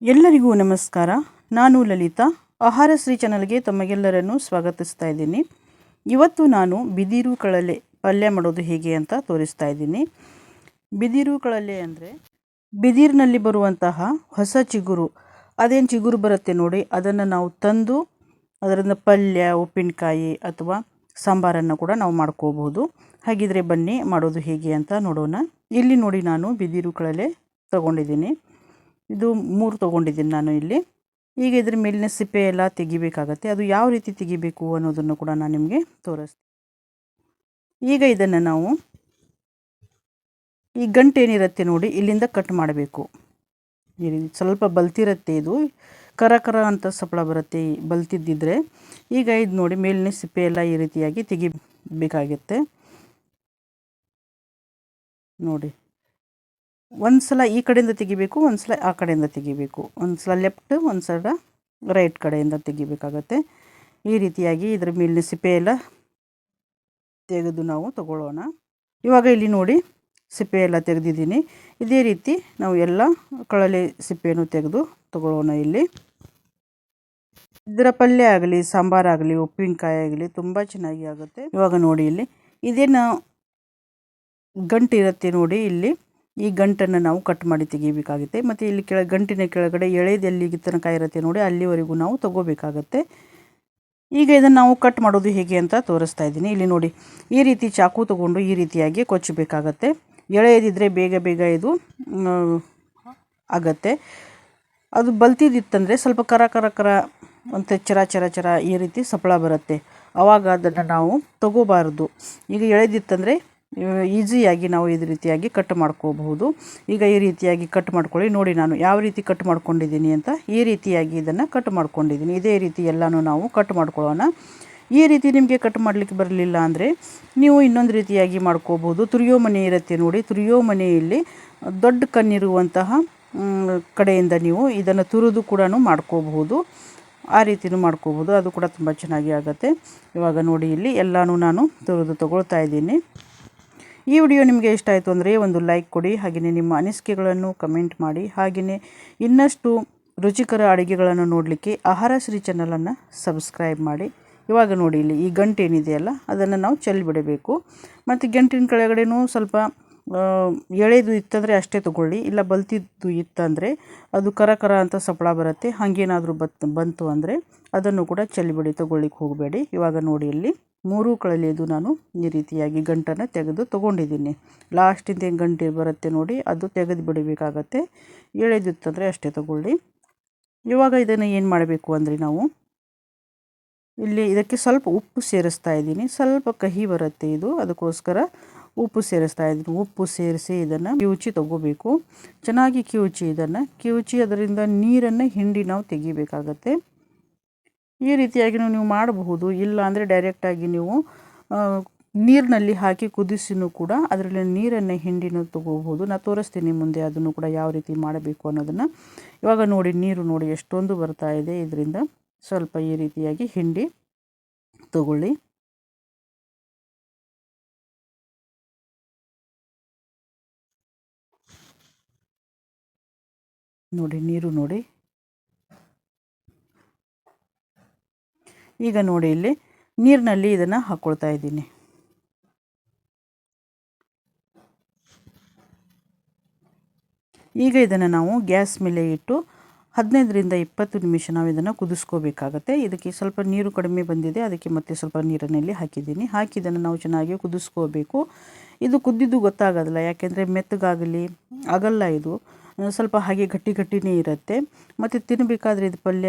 ಎಲ್ಲರಿಗೂ ನಮಸ್ಕಾರ. ನಾನು ಲಲಿತಾ. ಆಹಾರಶ್ರೀ ಚಾನಲ್ಗೆ ತಮಗೆಲ್ಲರನ್ನು ಸ್ವಾಗತಿಸ್ತಾ ಇದ್ದೀನಿ. ಇವತ್ತು ನಾನು ಬಿದಿರು ಕಳಲೆ ಪಲ್ಯ ಮಾಡೋದು ಹೇಗೆ ಅಂತ ತೋರಿಸ್ತಾ ಇದ್ದೀನಿ. ಬಿದಿರು ಕಳಲೆ ಅಂದರೆ ಬಿದಿರಿನಲ್ಲಿ ಬರುವಂತಹ ಹೊಸ ಚಿಗುರು, ಅದೇನು ಚಿಗುರು ಬರುತ್ತೆ ನೋಡಿ, ಅದನ್ನು ನಾವು ತಂದು ಅದರಿಂದ ಪಲ್ಯ, ಉಪ್ಪಿನಕಾಯಿ ಅಥವಾ ಸಾಂಬಾರನ್ನು ಕೂಡ ನಾವು ಮಾಡ್ಕೋಬಹುದು. ಹಾಗಿದ್ರೆ ಬನ್ನಿ ಮಾಡೋದು ಹೇಗೆ ಅಂತ ನೋಡೋಣ. ಇಲ್ಲಿ ನೋಡಿ, ನಾನು ಬಿದಿರು ಕಳಲೆ ತಗೊಂಡಿದ್ದೀನಿ. ಇದು 3 ತೊಗೊಂಡಿದ್ದೀನಿ ನಾನು ಇಲ್ಲಿ. ಈಗ ಇದ್ರ ಮೇಲಿನ ಸಿಪ್ಪೆ ಎಲ್ಲ ತೆಗಿಬೇಕಾಗತ್ತೆ. ಅದು ಯಾವ ರೀತಿ ತೆಗಿಬೇಕು ಅನ್ನೋದನ್ನು ಕೂಡ ನಾನು ನಿಮಗೆ ತೋರಿಸ್ತೀನಿ. ಈಗ ಇದನ್ನು ನಾವು ಈ ಗಂಟೇನಿರುತ್ತೆ ನೋಡಿ, ಇಲ್ಲಿಂದ ಕಟ್ ಮಾಡಬೇಕು. ಸ್ವಲ್ಪ ಬಲ್ತಿರುತ್ತೆ, ಇದು ಕರ ಅಂತ ಸಪ್ಪಳ ಬರುತ್ತೆ ಬಲ್ತಿದ್ದಿದ್ರೆ. ಈಗ ಇದು ನೋಡಿ, ಮೇಲಿನ ಸಿಪ್ಪೆ ಎಲ್ಲ ಈ ರೀತಿಯಾಗಿ ತೆಗಿಬೇಕಾಗುತ್ತೆ ನೋಡಿ. ಒಂದು ಸಲ ಈ ಕಡೆಯಿಂದ ತೆಗಿಬೇಕು, ಒಂದು ಸಲ ಆ ಕಡೆಯಿಂದ ತೆಗಿಬೇಕು. ಒಂದು ಸಲ ಲೆಫ್ಟ್, ಒಂದು ಸಲ ರೈಟ್ ಕಡೆಯಿಂದ ತೆಗಿಬೇಕಾಗತ್ತೆ. ಈ ರೀತಿಯಾಗಿ ಇದರ ಮೇಲಿನ ಸಿಪ್ಪೆ ಎಲ್ಲ ತೆಗೆದು ನಾವು ತಗೊಳ್ಳೋಣ. ಇವಾಗ ಇಲ್ಲಿ ನೋಡಿ, ಸಿಪ್ಪೆ ಎಲ್ಲ ತೆಗೆದಿದ್ದೀನಿ. ಇದೇ ರೀತಿ ನಾವು ಎಲ್ಲ ಕಳಲೆ ಸಿಪ್ಪೆಯನ್ನು ತೆಗೆದು ತಗೊಳ್ಳೋಣ. ಇಲ್ಲಿ ಇದರ ಪಲ್ಯ ಆಗಲಿ, ಸಾಂಬಾರಾಗಲಿ, ಉಪ್ಪಿನಕಾಯಿ ಆಗಲಿ ತುಂಬ ಚೆನ್ನಾಗಿ ಆಗುತ್ತೆ. ಇವಾಗ ನೋಡಿ, ಇಲ್ಲಿ ಇದೇನು ಗಂಟು ಇರುತ್ತೆ ನೋಡಿ, ಇಲ್ಲಿ ಈ ಗಂಟನ್ನು ನಾವು ಕಟ್ ಮಾಡಿ ತೆಗಿಬೇಕಾಗುತ್ತೆ. ಮತ್ತು ಇಲ್ಲಿ ಗಂಟಿನ ಕೆಳಗಡೆ ಎಳೆದೆಲ್ಲಿಗೆ ತನಕ ಇರುತ್ತೆ ನೋಡಿ, ಅಲ್ಲಿವರೆಗೂ ನಾವು ತಗೋಬೇಕಾಗತ್ತೆ. ಈಗ ಇದನ್ನು ನಾವು ಕಟ್ ಮಾಡೋದು ಹೇಗೆ ಅಂತ ತೋರಿಸ್ತಾ ಇದ್ದೀನಿ. ಇಲ್ಲಿ ನೋಡಿ, ಈ ರೀತಿ ಚಾಕು ತಗೊಂಡು ಈ ರೀತಿಯಾಗಿ ಕೊಚ್ಚಬೇಕಾಗತ್ತೆ. ಎಳೆಯದಿದ್ದರೆ ಬೇಗ ಇದು ಆಗತ್ತೆ. ಅದು ಬಲ್ತಿದ್ದಿತ್ತಂದರೆ ಸ್ವಲ್ಪ ಕರ ಅಂತ ಚರ ಈ ರೀತಿ ಸಪ್ಪಳ ಬರುತ್ತೆ. ಆವಾಗ ಅದನ್ನು ನಾವು ತಗೋಬಾರ್ದು. ಈಗ ಎಳೆದಿತ್ತಂದರೆ ಈಸಿಯಾಗಿ ನಾವು ಇದೇ ರೀತಿಯಾಗಿ ಕಟ್ ಮಾಡ್ಕೋಬಹುದು. ಈಗ ಈ ರೀತಿಯಾಗಿ ಕಟ್ ಮಾಡ್ಕೊಳ್ಳಿ. ನೋಡಿ ನಾನು ಯಾವ ರೀತಿ ಕಟ್ ಮಾಡ್ಕೊಂಡಿದ್ದೀನಿ ಅಂತ. ಈ ರೀತಿಯಾಗಿ ಇದನ್ನು ಕಟ್ ಮಾಡ್ಕೊಂಡಿದ್ದೀನಿ. ಇದೇ ರೀತಿ ಎಲ್ಲನೂ ನಾವು ಕಟ್ ಮಾಡ್ಕೊಳ್ಳೋಣ. ಈ ರೀತಿ ನಿಮಗೆ ಕಟ್ ಮಾಡಲಿಕ್ಕೆ ಬರಲಿಲ್ಲ ಅಂದರೆ ನೀವು ಇನ್ನೊಂದು ರೀತಿಯಾಗಿ ಮಾಡ್ಕೋಬಹುದು. ತುರಿಯೋ ಮನೆ ಇರುತ್ತೆ ನೋಡಿ, ತುರಿಯೋ ಮನೆಯಲ್ಲಿ ದೊಡ್ಡ ಕಣ್ಣಿರುವಂತಹ ಕಡೆಯಿಂದ ನೀವು ಇದನ್ನು ತುರಿದು ಕೂಡ ಮಾಡ್ಕೋಬಹುದು. ಆ ರೀತಿಯೂ ಮಾಡ್ಕೋಬಹುದು, ಅದು ಕೂಡ ತುಂಬ ಚೆನ್ನಾಗಿ ಆಗುತ್ತೆ. ಇವಾಗ ನೋಡಿ, ಇಲ್ಲಿ ಎಲ್ಲನೂ ನಾನು ತುರಿದು ತಗೊಳ್ತಾ ಇದ್ದೀನಿ. ಈ ವಿಡಿಯೋ ನಿಮಗೆ ಇಷ್ಟ ಆಯಿತು ಅಂದರೆ ಒಂದು ಲೈಕ್ ಕೊಡಿ. ಹಾಗೆಯೇ ನಿಮ್ಮ ಅನಿಸಿಕೆಗಳನ್ನು ಕಮೆಂಟ್ ಮಾಡಿ. ಹಾಗೆಯೇ ಇನ್ನಷ್ಟು ರುಚಿಕರ ಅಡುಗೆಗಳನ್ನು ನೋಡಲಿಕ್ಕೆ ಆಹಾರಶ್ರೀ ಚಾನಲನ್ನು ಸಬ್ಸ್ಕ್ರೈಬ್ ಮಾಡಿ. ಇವಾಗ ನೋಡಿ, ಇಲ್ಲಿ ಈ ಗಂಟು ಏನಿದೆಯಲ್ಲ ಅದನ್ನು ನಾವು ಚೆಲ್ಲಿಬಿಡಬೇಕು. ಮತ್ತು ಗಂಟಿನ ಕೆಳಗಡೆನೂ ಸ್ವಲ್ಪ ಎಳೆದು ಇತ್ತಂದರೆ ಅಷ್ಟೇ ತಗೊಳ್ಳಿ. ಇಲ್ಲ ಬಲ್ತಿದ್ದು ಇತ್ತಂದರೆ ಅದು ಕರ ಅಂತ ಸಪ್ಪಳ ಬರುತ್ತೆ. ಹಾಗೇನಾದರೂ ಬಂತು ಅಂದರೆ ಅದನ್ನು ಕೂಡ ಚೆಲ್ಲಿಬಿಡಿ, ತಗೊಳ್ಳಿಕ್ಕೆ ಹೋಗಬೇಡಿ. ಇವಾಗ ನೋಡಿ, ಇಲ್ಲಿ 3 ಕಳಲೆದು ನಾನು ಈ ರೀತಿಯಾಗಿ ಗಂಟನ್ನು ತೆಗೆದು ತೊಗೊಂಡಿದ್ದೀನಿ. ಲಾಸ್ಟಿಂದ ಏನು ಗಂಟೆ ಬರುತ್ತೆ ನೋಡಿ, ಅದು ತೆಗೆದು ಬಿಡಬೇಕಾಗತ್ತೆ. ಎಳೆದಿತ್ತಂದರೆ ಅಷ್ಟೇ ತಗೊಳ್ಳಿ. ಇವಾಗ ಇದನ್ನು ಏನು ಮಾಡಬೇಕು ಅಂದರೆ ನಾವು ಇಲ್ಲಿ ಇದಕ್ಕೆ ಸ್ವಲ್ಪ ಉಪ್ಪು ಸೇರಿಸ್ತಾ ಇದ್ದೀನಿ. ಸ್ವಲ್ಪ ಕಹಿ ಬರುತ್ತೆ ಇದು, ಅದಕ್ಕೋಸ್ಕರ ಉಪ್ಪು ಸೇರಿಸ್ತಾ ಇದ್ದೀನಿ. ಉಪ್ಪು ಸೇರಿಸಿ ಇದನ್ನು ಕಿವುಚಿ ತಗೋಬೇಕು. ಚೆನ್ನಾಗಿ ಕಿವುಚಿ ಅದರಿಂದ ನೀರನ್ನು ಹಿಂಡಿ ನಾವು ತೆಗಿಬೇಕಾಗತ್ತೆ. ಈ ರೀತಿಯಾಗಿ ನೀವು ಮಾಡಬಹುದು. ಇಲ್ಲ ಅಂದರೆ ಡೈರೆಕ್ಟಾಗಿ ನೀವು ನೀರಿನಲ್ಲಿ ಹಾಕಿ ಕುದಿಸಿನೂ ಕೂಡ ಅದರಲ್ಲಿ ನೀರನ್ನು ಹಿಂಡಿನೂ ತಗೋಬಹುದು. ನಾನು ತೋರಿಸ್ತೀನಿ ಮುಂದೆ ಅದನ್ನು ಕೂಡ ಯಾವ ರೀತಿ ಮಾಡಬೇಕು ಅನ್ನೋದನ್ನು. ಇವಾಗ ನೋಡಿ, ನೀರು ನೋಡಿ ಎಷ್ಟೊಂದು ಬರ್ತಾ ಇದೆ. ಇದರಿಂದ ಸ್ವಲ್ಪ ಈ ರೀತಿಯಾಗಿ ಹಿಂಡಿ ತಗೊಳ್ಳಿ. ನೋಡಿ, ನೀರು ನೋಡಿ. ಈಗ ನೋಡಿ, ಇಲ್ಲಿ ನೀರಿನಲ್ಲಿ ಇದನ್ನು ಹಾಕ್ಕೊಳ್ತಾ ಇದ್ದೀನಿ. ಈಗ ಇದನ್ನು ನಾವು ಗ್ಯಾಸ್ ಮೇಲೆ ಇಟ್ಟು 15ರಿಂದ 20 ನಿಮಿಷ ನಾವು ಇದನ್ನು ಕುದಿಸ್ಕೋಬೇಕಾಗತ್ತೆ. ಇದಕ್ಕೆ ಸ್ವಲ್ಪ ನೀರು ಕಡಿಮೆ ಬಂದಿದೆ, ಅದಕ್ಕೆ ಮತ್ತೆ ಸ್ವಲ್ಪ ನೀರಿನಲ್ಲಿ ಹಾಕಿದ್ದೀನಿ. ಇದನ್ನು ನಾವು ಚೆನ್ನಾಗಿ ಕುದಿಸ್ಕೋಬೇಕು. ಇದು ಕುದ್ದಿದ್ದು ಗೊತ್ತಾಗೋದಿಲ್ಲ, ಯಾಕೆಂದರೆ ಮೆತ್ತಗಾಗಲಿ ಆಗಲ್ಲ. ಇದು ಸ್ವಲ್ಪ ಹಾಗೆ ಗಟ್ಟಿನೇ ಇರುತ್ತೆ. ಮತ್ತು ತಿನ್ನಬೇಕಾದ್ರೆ ಇದು ಪಲ್ಯ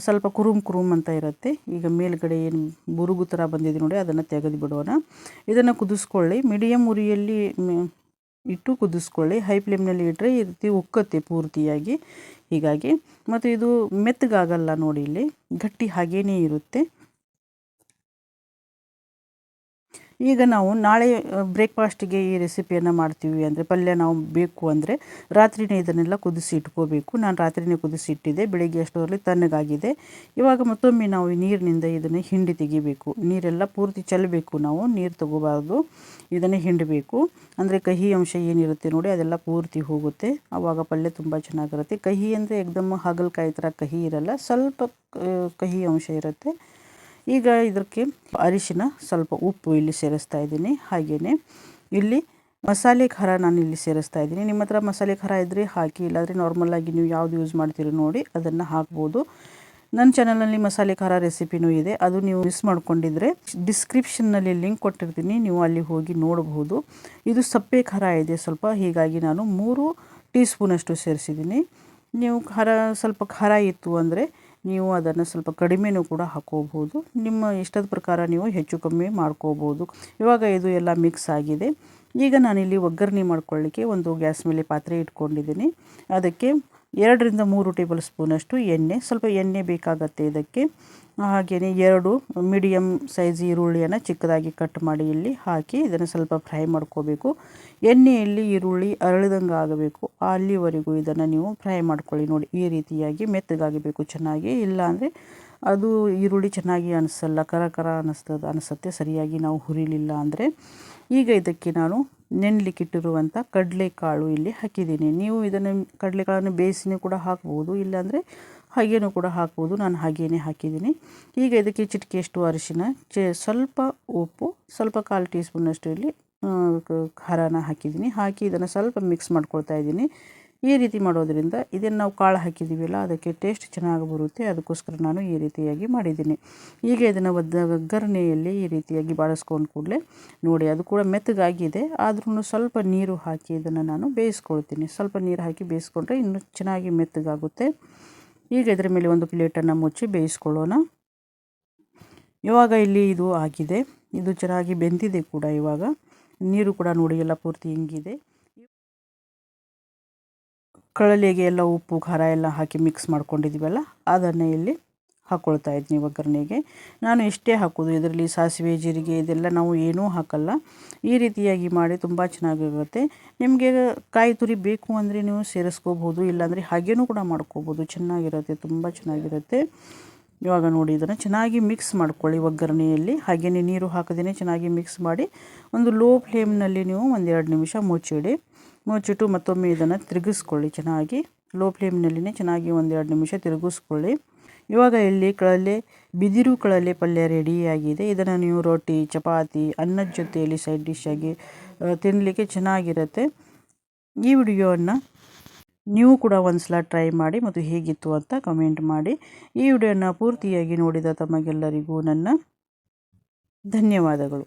ಸ್ವಲ್ಪ ಕುರುಮ್ ಅಂತ ಇರುತ್ತೆ. ಈಗ ಮೇಲ್ಗಡೆ ಏನು ಬುರುಗು ಥರ ಬಂದಿದೆ ನೋಡಿ, ಅದನ್ನು ತೆಗೆದು ಬಿಡೋಣ. ಇದನ್ನು ಕುದಿಸ್ಕೊಳ್ಳಿ. ಮೀಡಿಯಮ್ ಉರಿಯಲ್ಲಿ ಇಟ್ಟು ಕುದಿಸ್ಕೊಳ್ಳಿ. ಹೈ ಫ್ಲೇಮ್ನಲ್ಲಿ ಇಟ್ಟರೆ ಈ ರೀತಿ ಉಕ್ಕತ್ತೆ ಪೂರ್ತಿಯಾಗಿ. ಹೀಗಾಗಿ ಮತ್ತು ಇದು ಮೆತ್ತಗಾಗಲ್ಲ ನೋಡಿ, ಇಲ್ಲಿ ಗಟ್ಟಿ ಹಾಗೇ ಇರುತ್ತೆ. ಈಗ ನಾವು ನಾಳೆ ಬ್ರೇಕ್ಫಾಸ್ಟಿಗೆ ಈ ರೆಸಿಪಿಯನ್ನು ಮಾಡ್ತೀವಿ ಅಂದರೆ ಪಲ್ಯ ನಾವು ಬೇಕು ಅಂದರೆ ರಾತ್ರಿನೇ ಇದನ್ನೆಲ್ಲ ಕುದಿಸಿ ಇಟ್ಕೋಬೇಕು. ನಾನು ರಾತ್ರಿನೇ ಕುದಿಸಿ ಇಟ್ಟಿದ್ದೆ, ಬೆಳಿಗ್ಗೆ ಅಷ್ಟರಲ್ಲಿ ತಣ್ಣಗಾಗಿದೆ. ಇವಾಗ ಮತ್ತೊಮ್ಮೆ ನಾವು ಈ ನೀರಿನಿಂದ ಇದನ್ನು ಹಿಂಡಿ ತೆಗಿಬೇಕು. ನೀರೆಲ್ಲ ಪೂರ್ತಿ ಚೆಲ್ಲಬೇಕು, ನಾವು ನೀರು ತಗೋಬಾರ್ದು, ಇದನ್ನೇ ಹಿಂಡಬೇಕು. ಅಂದರೆ ಕಹಿ ಅಂಶ ಏನಿರುತ್ತೆ ನೋಡಿ ಅದೆಲ್ಲ ಪೂರ್ತಿ ಹೋಗುತ್ತೆ. ಆವಾಗ ಪಲ್ಯ ತುಂಬ ಚೆನ್ನಾಗಿರುತ್ತೆ. ಕಹಿ ಅಂದರೆ ಏಕ್ದಮ್ ಹಾಗಲಕಾಯಿ ಥರ ಕಹಿ ಇರಲ್ಲ, ಸ್ವಲ್ಪ ಕಹಿ ಅಂಶ ಇರುತ್ತೆ. ಈಗ ಇದಕ್ಕೆ ಅರಿಶಿನ, ಸ್ವಲ್ಪ ಉಪ್ಪು ಇಲ್ಲಿ ಸೇರಿಸ್ತಾ ಇದ್ದೀನಿ. ಹಾಗೆಯೇ ಇಲ್ಲಿ ಮಸಾಲೆ ಖಾರ ನಾನು ಇಲ್ಲಿ ಸೇರಿಸ್ತಾ ಇದ್ದೀನಿ. ನಿಮ್ಮ ಹತ್ರ ಮಸಾಲೆ ಖಾರ ಇದ್ದರೆ ಹಾಕಿ, ಇಲ್ಲಾಂದರೆ ನಾರ್ಮಲಾಗಿ ನೀವು ಯಾವುದು ಯೂಸ್ ಮಾಡ್ತೀರಿ ನೋಡಿ ಅದನ್ನು ಹಾಕ್ಬೋದು. ನನ್ನ ಚಾನಲಲ್ಲಿ ಮಸಾಲೆ ಖಾರ ರೆಸಿಪಿನೂ ಇದೆ, ಅದು ನೀವು ಮಿಸ್ ಮಾಡ್ಕೊಂಡಿದ್ರೆ ಡಿಸ್ಕ್ರಿಪ್ಷನ್ನಲ್ಲಿ ಲಿಂಕ್ ಕೊಟ್ಟಿರ್ತೀನಿ, ನೀವು ಅಲ್ಲಿ ಹೋಗಿ ನೋಡಬಹುದು. ಇದು ಸಪ್ಪೆ ಖಾರ ಇದೆ ಸ್ವಲ್ಪ, ಹೀಗಾಗಿ ನಾನು 3 ಟೀ ಸ್ಪೂನಷ್ಟು ಸೇರಿಸಿದ್ದೀನಿ. ನೀವು ಸ್ವಲ್ಪ ಖಾರ ಇತ್ತು ಅಂದರೆ ನೀವು ಅದನ್ನು ಸ್ವಲ್ಪ ಕಡಿಮೆನೂ ಕೂಡ ಹಾಕೋಬಹುದು. ನಿಮ್ಮ ಇಷ್ಟದ ಪ್ರಕಾರ ನೀವು ಹೆಚ್ಚು ಕಮ್ಮಿ ಮಾಡ್ಕೋಬೋದು. ಇವಾಗ ಇದು ಎಲ್ಲ ಮಿಕ್ಸ್ ಆಗಿದೆ. ಈಗ ನಾನಿಲ್ಲಿ ಒಗ್ಗರಣೆ ಮಾಡ್ಕೊಳ್ಳಿಕ್ಕೆ ಒಂದು ಗ್ಯಾಸ್ ಮೇಲೆ ಪಾತ್ರೆ ಇಟ್ಕೊಂಡಿದ್ದೀನಿ. ಅದಕ್ಕೆ 2 ರಿಂದ 3 ಟೇಬಲ್ ಸ್ಪೂನಷ್ಟು ಎಣ್ಣೆ, ಸ್ವಲ್ಪ ಎಣ್ಣೆ ಬೇಕಾಗತ್ತೆ ಇದಕ್ಕೆ. ಹಾಗೆಯೇ 2 ಮೀಡಿಯಮ್ ಸೈಜ್ ಈರುಳ್ಳಿಯನ್ನು ಚಿಕ್ಕದಾಗಿ ಕಟ್ ಮಾಡಿ ಇಲ್ಲಿ ಹಾಕಿ ಇದನ್ನು ಸ್ವಲ್ಪ ಫ್ರೈ ಮಾಡ್ಕೋಬೇಕು. ಎಣ್ಣೆಯಲ್ಲಿ ಈರುಳ್ಳಿ ಅರಳಿದಂಗೆ ಆಗಬೇಕು, ಅಲ್ಲಿವರೆಗೂ ಇದನ್ನು ನೀವು ಫ್ರೈ ಮಾಡ್ಕೊಳ್ಳಿ. ನೋಡಿ ಈ ರೀತಿಯಾಗಿ ಮೆತ್ತಗಾಗಬೇಕು ಚೆನ್ನಾಗಿ, ಇಲ್ಲಾಂದರೆ ಅದು ಈರುಳ್ಳಿ ಚೆನ್ನಾಗಿ ಅನಿಸಲ್ಲ, ಕರ ಕರ ಅನಿಸುತ್ತೆ ಸರಿಯಾಗಿ ನಾವು ಹುರಿಲಿಲ್ಲ ಅಂದರೆ. ಈಗ ಇದಕ್ಕೆ ನಾನು ನೆನೆಲಿಕ್ಕಿಟ್ಟಿರುವಂಥ ಕಡಲೆಕಾಳು ಇಲ್ಲಿ ಹಾಕಿದ್ದೀನಿ. ನೀವು ಇದನ್ನು ಕಡಲೆಕಾಳನ್ನು ಬೇಯಿಸಿನೂ ಕೂಡ ಹಾಕ್ಬೋದು, ಇಲ್ಲಾಂದರೆ ಹಾಗೇನೂ ಕೂಡ ಹಾಕ್ಬೋದು. ನಾನು ಹಾಗೇನೇ ಹಾಕಿದ್ದೀನಿ. ಈಗ ಇದಕ್ಕೆ ಚಿಟಿಕೆಯಷ್ಟು ಅರಿಶಿನ, ಸ್ವಲ್ಪ ಉಪ್ಪು, ಸ್ವಲ್ಪ 1/4 ಟೀ ಸ್ಪೂನಷ್ಟು ಇಲ್ಲಿ ಖಾರನ ಹಾಕಿದ್ದೀನಿ. ಹಾಕಿ ಇದನ್ನು ಸ್ವಲ್ಪ ಮಿಕ್ಸ್ ಮಾಡ್ಕೊಳ್ತಾ ಇದ್ದೀನಿ. ಈ ರೀತಿ ಮಾಡೋದ್ರಿಂದ ಇದನ್ನು ನಾವು ಕಾಳು ಹಾಕಿದ್ದೀವಲ್ಲ ಅದಕ್ಕೆ ಟೇಸ್ಟ್ ಚೆನ್ನಾಗಿ ಬರುತ್ತೆ, ಅದಕ್ಕೋಸ್ಕರ ನಾನು ಈ ರೀತಿಯಾಗಿ ಮಾಡಿದ್ದೀನಿ. ಈಗ ಇದನ್ನು ಒಗ್ಗರಣೆಯಲ್ಲಿ ಈ ರೀತಿಯಾಗಿ ಬಾಡಿಸ್ಕೊಂಡು ಕೂಡಲೇ ನೋಡಿ ಅದು ಕೂಡ ಮೆತ್ತಗಾಗಿದೆ, ಆದ್ರೂ ಸ್ವಲ್ಪ ನೀರು ಹಾಕಿ ಇದನ್ನು ನಾನು ಬೇಯಿಸ್ಕೊಳ್ತೀನಿ. ಸ್ವಲ್ಪ ನೀರು ಹಾಕಿ ಬೇಯಿಸ್ಕೊಂಡ್ರೆ ಇನ್ನೂ ಚೆನ್ನಾಗಿ ಮೆತ್ತಗಾಗುತ್ತೆ. ಈಗ ಇದರ ಮೇಲೆ ಒಂದು ಪ್ಲೇಟನ್ನು ಮುಚ್ಚಿ ಬೇಯಿಸ್ಕೊಳ್ಳೋಣ. ಇವಾಗ ಇಲ್ಲಿ ಇದು ಆಗಿದೆ, ಇದು ಚೆನ್ನಾಗಿ ಬೆಂದಿದೆ ಕೂಡ. ಇವಾಗ ನೀರು ಕೂಡ ನೋಡಿ ಎಲ್ಲ ಪೂರ್ತಿ ಹಿಂಗಿದೆ. ಕಳಲೆಗೆ ಎಲ್ಲ ಉಪ್ಪು ಖಾರ ಎಲ್ಲ ಹಾಕಿ ಮಿಕ್ಸ್ ಮಾಡ್ಕೊಂಡಿದ್ದೀವಲ್ಲ ಅದನ್ನೇ ಇಲ್ಲಿ ಹಾಕ್ಕೊಳ್ತಾ ಇದ್ದೀನಿ ಒಗ್ಗರಣೆಗೆ. ನಾನು ಇಷ್ಟೇ ಹಾಕೋದು, ಇದರಲ್ಲಿ ಸಾಸಿವೆ ಜೀರಿಗೆ ಇದೆಲ್ಲ ನಾವು ಏನೂ ಹಾಕಲ್ಲ. ಈ ರೀತಿಯಾಗಿ ಮಾಡಿ ತುಂಬ ಚೆನ್ನಾಗಿರುತ್ತೆ. ನಿಮಗೆ ಕಾಯಿ ತುರಿ ಬೇಕು ಅಂದರೆ ನೀವು ಸೇರಿಸ್ಕೋಬೋದು, ಇಲ್ಲಾಂದರೆ ಹಾಗೇನೂ ಕೂಡ ಮಾಡ್ಕೋಬೋದು, ಚೆನ್ನಾಗಿರುತ್ತೆ, ತುಂಬ ಚೆನ್ನಾಗಿರುತ್ತೆ. ಇವಾಗ ನೋಡಿ ಇದನ್ನು ಚೆನ್ನಾಗಿ ಮಿಕ್ಸ್ ಮಾಡ್ಕೊಳ್ಳಿ ಒಗ್ಗರಣೆಯಲ್ಲಿ. ಹಾಗೆಯೇ ನೀರು ಹಾಕದೇ ಚೆನ್ನಾಗಿ ಮಿಕ್ಸ್ ಮಾಡಿ ಒಂದು ಲೋ ಫ್ಲೇಮ್ನಲ್ಲಿ ನೀವು 1-2 ನಿಮಿಷ ಮುಚ್ಚಿಟ್ಟು ಮತ್ತೊಮ್ಮೆ ಇದನ್ನು ತಿರುಗಿಸ್ಕೊಳ್ಳಿ ಚೆನ್ನಾಗಿ. ಲೋ ಫ್ಲೇಮ್ನಲ್ಲಿನೇ ಚೆನ್ನಾಗಿ 1-2 ನಿಮಿಷ ತಿರುಗಿಸ್ಕೊಳ್ಳಿ. ಇವಾಗ ಇಲ್ಲಿ ಬಿದಿರು ಕಳಲೆ ಪಲ್ಯ ರೆಡಿಯಾಗಿದೆ. ಇದನ್ನು ನೀವು ರೊಟ್ಟಿ, ಚಪಾತಿ, ಅನ್ನದ ಜೊತೆಯಲ್ಲಿ ಸೈಡ್ ಡಿಶ್ ಆಗಿ ತಿನ್ನಲಿಕ್ಕೆ ಚೆನ್ನಾಗಿರುತ್ತೆ. ಈ ವಿಡಿಯೋವನ್ನು ನೀವು ಕೂಡ ಒಂದ್ಸಲ ಟ್ರೈ ಮಾಡಿ ಮತ್ತು ಹೇಗಿತ್ತು ಅಂತ ಕಮೆಂಟ್ ಮಾಡಿ. ಈ ವಿಡಿಯೋನ ಪೂರ್ತಿಯಾಗಿ ನೋಡಿದ ತಮಗೆಲ್ಲರಿಗೂ ನನ್ನ ಧನ್ಯವಾದಗಳು.